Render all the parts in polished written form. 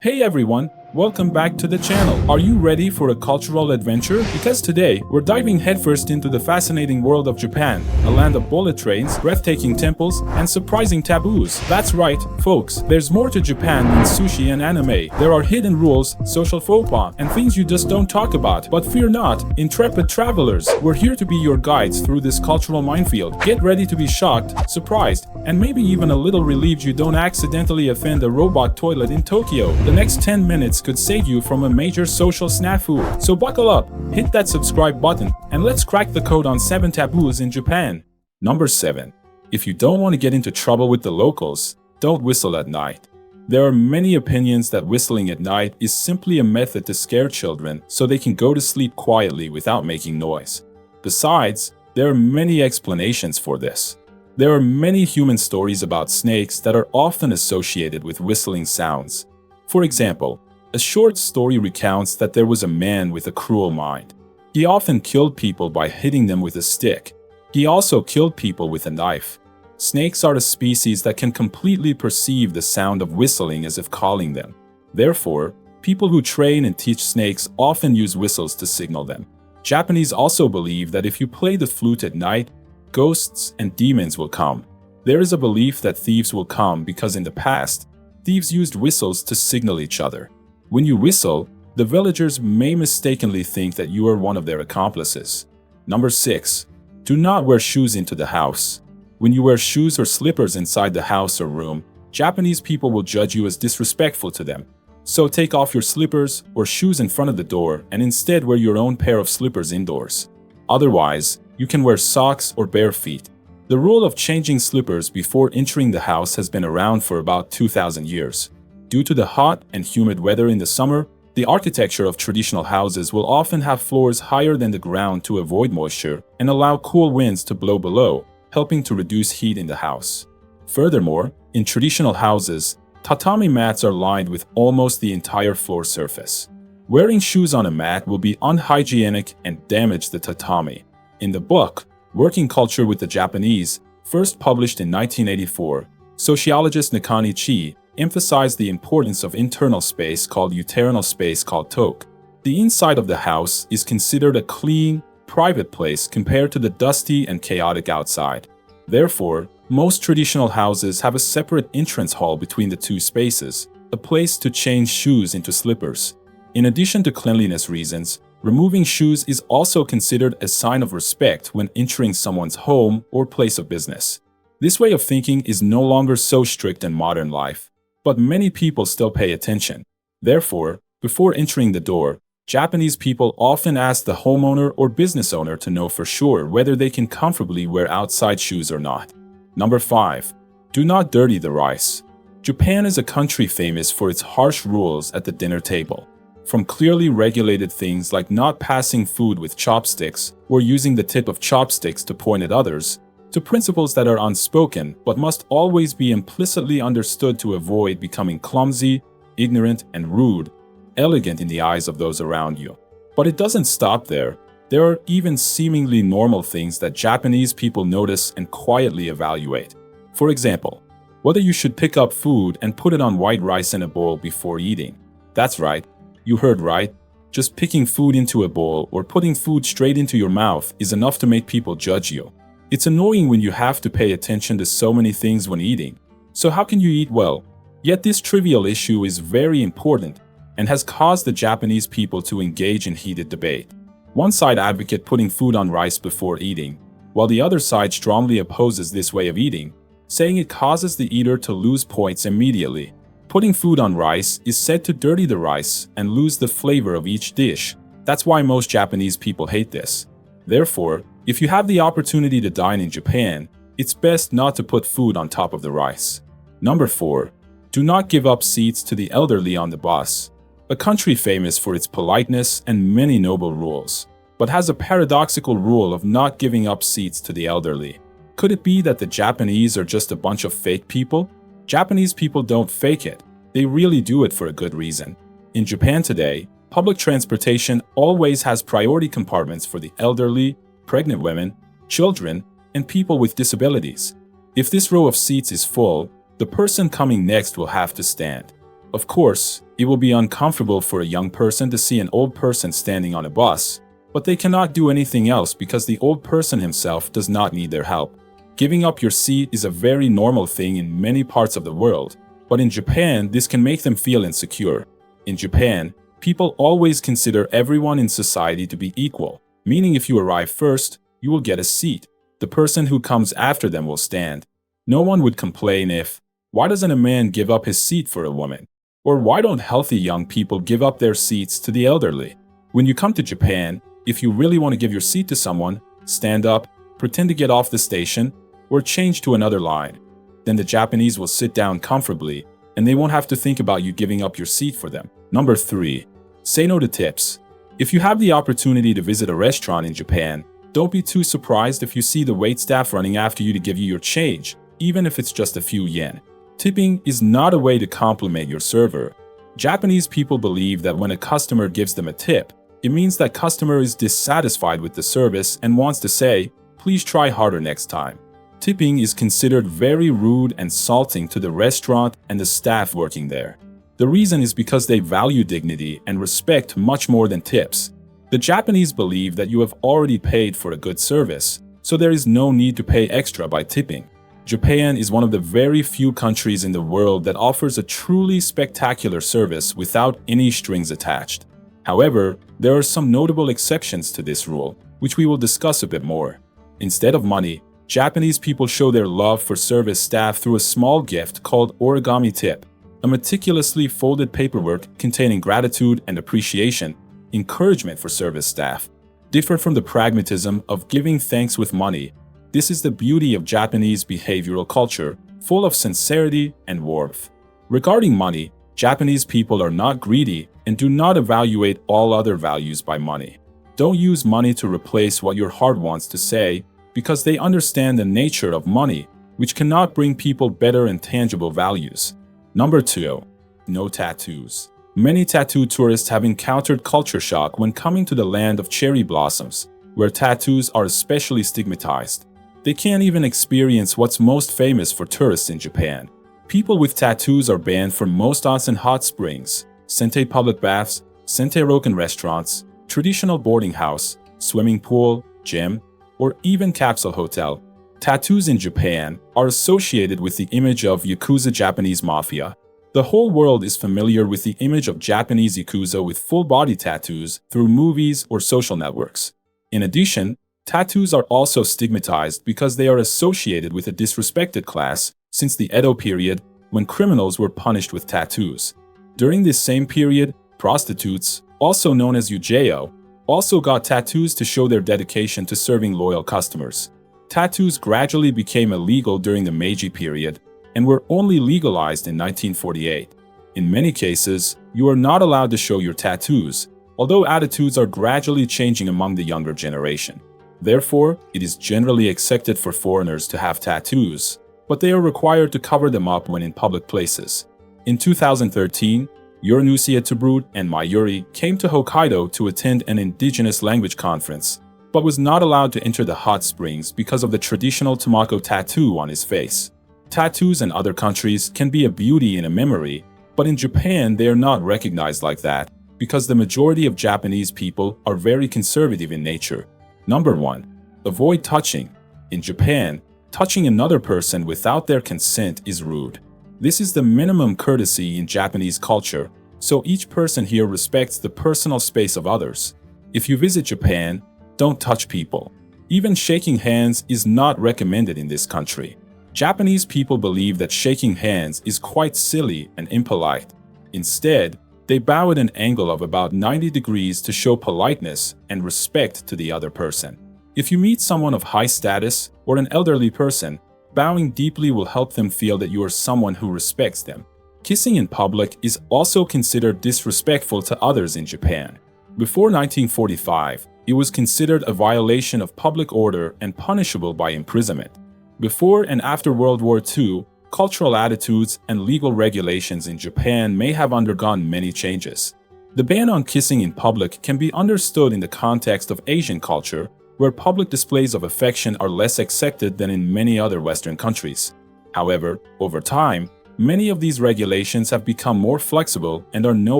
Hey everyone, welcome back to the channel. Are you ready for a cultural adventure? Because today, we're diving headfirst into the fascinating world of Japan, a land of bullet trains, breathtaking temples, and surprising taboos. That's right, folks, there's more to Japan than sushi and anime. There are hidden rules, social faux pas, and things you just don't talk about. But fear not, intrepid travelers, we're here to be your guides through this cultural minefield. Get ready to be shocked, surprised, and maybe even a little relieved you don't accidentally offend a robot toilet in Tokyo. The next 10 minutes could save you from a major social snafu. So buckle up, hit that subscribe button, and let's crack the code on 7 taboos in Japan. Number 7. If you don't want to get into trouble with the locals, don't whistle at night. There are many opinions that whistling at night is simply a method to scare children so they can go to sleep quietly without making noise. Besides, there are many explanations for this. There are many human stories about snakes that are often associated with whistling sounds. For example, a short story recounts that there was a man with a cruel mind. He often killed people by hitting them with a stick. He also killed people with a knife. Snakes are a species that can completely perceive the sound of whistling as if calling them. Therefore, people who train and teach snakes often use whistles to signal them. Japanese also believe that if you play the flute at night, ghosts and demons will come. There is a belief that thieves will come because in the past, thieves used whistles to signal each other. When you whistle, the villagers may mistakenly think that you are one of their accomplices. Number 6. Do not wear shoes into the house. When you wear shoes or slippers inside the house or room, Japanese people will judge you as disrespectful to them. So take off your slippers or shoes in front of the door and instead wear your own pair of slippers indoors. Otherwise, you can wear socks or bare feet. The rule of changing slippers before entering the house has been around for about 2,000 years. Due to the hot and humid weather in the summer, the architecture of traditional houses will often have floors higher than the ground to avoid moisture and allow cool winds to blow below, helping to reduce heat in the house. Furthermore, in traditional houses, tatami mats are lined with almost the entire floor surface. Wearing shoes on a mat will be unhygienic and damage the tatami. In the book, Working Culture with the Japanese, first published in 1984, sociologist Nakani Chi emphasized the importance of internal space called uteronal space called toke. The inside of the house is considered a clean, private place compared to the dusty and chaotic outside. Therefore, most traditional houses have a separate entrance hall between the two spaces, a place to change shoes into slippers. In addition to cleanliness reasons, removing shoes is also considered a sign of respect when entering someone's home or place of business. This way of thinking is no longer so strict in modern life, but many people still pay attention. Therefore, before entering the door, Japanese people often ask the homeowner or business owner to know for sure whether they can comfortably wear outside shoes or not. Number 5. Do not dirty the rice. Japan is a country famous for its harsh rules at the dinner table. From clearly regulated things like not passing food with chopsticks or using the tip of chopsticks to point at others, to principles that are unspoken but must always be implicitly understood to avoid becoming clumsy, ignorant, and rude, elegant in the eyes of those around you. But it doesn't stop there. There are even seemingly normal things that Japanese people notice and quietly evaluate. For example, whether you should pick up food and put it on white rice in a bowl before eating. That's right. You heard right. Just picking food into a bowl or putting food straight into your mouth is enough to make people judge you. It's annoying when you have to pay attention to so many things when eating. So how can you eat well? Yet this trivial issue is very important and has caused the Japanese people to engage in heated debate. One side advocates putting food on rice before eating, while the other side strongly opposes this way of eating, saying it causes the eater to lose points immediately. Putting food on rice is said to dirty the rice and lose the flavor of each dish. That's why most Japanese people hate this. Therefore, if you have the opportunity to dine in Japan, it's best not to put food on top of the rice. Number 4. Do not give up seats to the elderly on the bus. A country famous for its politeness and many noble rules, but has a paradoxical rule of not giving up seats to the elderly. Could it be that the Japanese are just a bunch of fake people? Japanese people don't fake it. They really do it for a good reason. In Japan today, public transportation always has priority compartments for the elderly, pregnant women, children, and people with disabilities. If this row of seats is full, the person coming next will have to stand. Of course, it will be uncomfortable for a young person to see an old person standing on a bus, but they cannot do anything else because the old person himself does not need their help. Giving up your seat is a very normal thing in many parts of the world, but in Japan, this can make them feel insecure. In Japan, people always consider everyone in society to be equal, meaning if you arrive first, you will get a seat. The person who comes after them will stand. No one would complain if, why doesn't a man give up his seat for a woman? Or why don't healthy young people give up their seats to the elderly? When you come to Japan, if you really want to give your seat to someone, stand up, pretend to get off the station, or change to another line. Then the Japanese will sit down comfortably, and they won't have to think about you giving up your seat for them. Number 3. Say no to tips. If you have the opportunity to visit a restaurant in Japan, don't be too surprised if you see the waitstaff running after you to give you your change, even if it's just a few yen. Tipping is not a way to compliment your server. Japanese people believe that when a customer gives them a tip, it means that customer is dissatisfied with the service and wants to say, please try harder next time. Tipping is considered very rude and insulting to the restaurant and the staff working there. The reason is because they value dignity and respect much more than tips. The Japanese believe that you have already paid for a good service, so there is no need to pay extra by tipping. Japan is one of the very few countries in the world that offers a truly spectacular service without any strings attached. However, there are some notable exceptions to this rule, which we will discuss a bit more. Instead of money, Japanese people show their love for service staff through a small gift called origami tip, a meticulously folded paperwork containing gratitude and appreciation, encouragement for service staff. Different from the pragmatism of giving thanks with money, this is the beauty of Japanese behavioral culture, full of sincerity and warmth. Regarding money, Japanese people are not greedy and do not evaluate all other values by money. Don't use money to replace what your heart wants to say, because they understand the nature of money, which cannot bring people better and tangible values. Number 2. No tattoos. Many tattoo tourists have encountered culture shock when coming to the land of cherry blossoms, where tattoos are especially stigmatized. They can't even experience what's most famous for tourists in Japan. People with tattoos are banned from most onsen hot springs, sentei public baths, sentei-roken restaurants, traditional boarding house, swimming pool, gym, or even capsule hotel. Tattoos in Japan are associated with the image of Yakuza Japanese mafia. The whole world is familiar with the image of Japanese Yakuza with full-body tattoos through movies or social networks. In addition, tattoos are also stigmatized because they are associated with a disrespected class since the Edo period when criminals were punished with tattoos. During this same period, prostitutes, also known as Yujeo, also got tattoos to show their dedication to serving loyal customers. Tattoos gradually became illegal during the Meiji period and were only legalized in 1948. In many cases, you are not allowed to show your tattoos, although attitudes are gradually changing among the younger generation. Therefore, it is generally accepted for foreigners to have tattoos, but they are required to cover them up when in public places. In 2013, Yorunusia Tabrut and Mayuri came to Hokkaido to attend an indigenous language conference, but was not allowed to enter the hot springs because of the traditional Tamako tattoo on his face. Tattoos in other countries can be a beauty and a memory, but in Japan they are not recognized like that because the majority of Japanese people are very conservative in nature. Number 1. Avoid touching. In Japan, touching another person without their consent is rude. This is the minimum courtesy in Japanese culture, so each person here respects the personal space of others. If you visit Japan, don't touch people. Even shaking hands is not recommended in this country. Japanese people believe that shaking hands is quite silly and impolite. Instead, they bow at an angle of about 90 degrees to show politeness and respect to the other person. If you meet someone of high status or an elderly person, bowing deeply will help them feel that you are someone who respects them. Kissing in public is also considered disrespectful to others in Japan. Before 1945, it was considered a violation of public order and punishable by imprisonment. Before and after World War II, cultural attitudes and legal regulations in Japan may have undergone many changes. The ban on kissing in public can be understood in the context of Asian culture, where public displays of affection are less accepted than in many other Western countries. However, over time, Many of these regulations have become more flexible and are no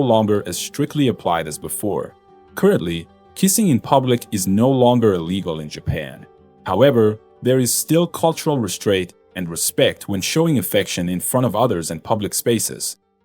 longer as strictly applied as before. Currently, kissing in public is no longer illegal in Japan. However, there is still cultural restraint and respect when showing affection in front of others in public spaces.